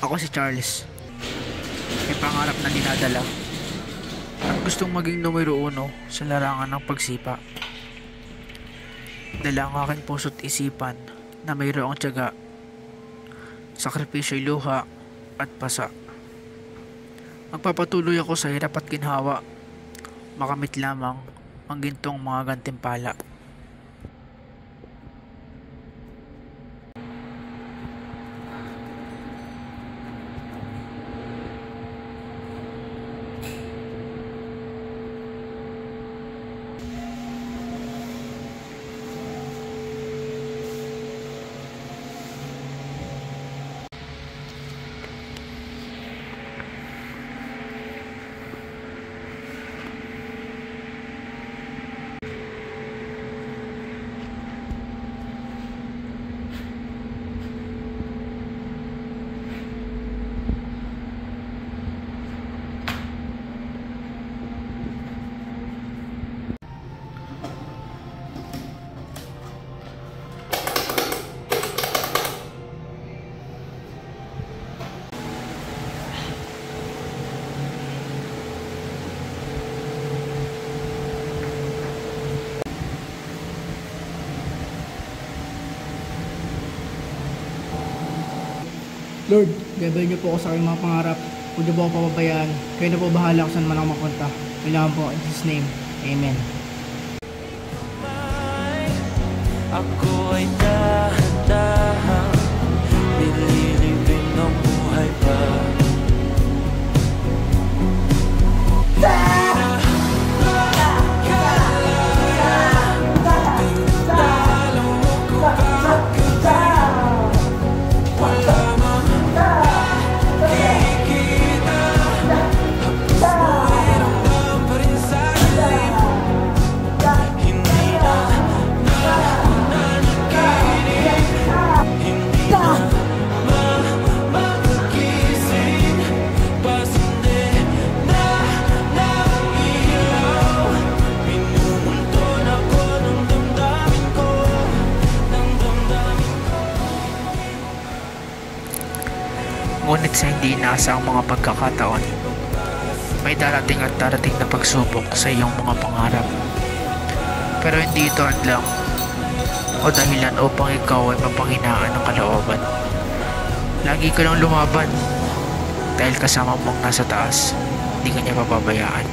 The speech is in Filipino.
Ako si Charles. May pangarap na dinadala at gustong maging numero uno sa larangan ng pagsipa. Dala ang aking puso't isipan na mayroong tiyaga, sakripisyo'y luha at pasa. Magpapatuloy ako sa hirap at ginhawa, makamit lamang ang gintong mga gantimpala. Lord, gabay niyo po ako sa aking mga pangarap. Huwag niyo po ako pababayaan. Kayo na po bahala kung saan man ako mapunta. Kailangan po, in His name. Amen. Ako ay dahan-dahan nililibing ng buhay pa. Ngunit sa hindi inaasang mga pagkakataon, may darating at darating na pagsubok sa iyong mga pangarap. Pero hindi ito hadlang o dahilan upang ikaw ay mapanghinaan ng kalooban. Lagi ka lang lumaban dahil kasama mong nasa taas, hindi ka niya papabayaan.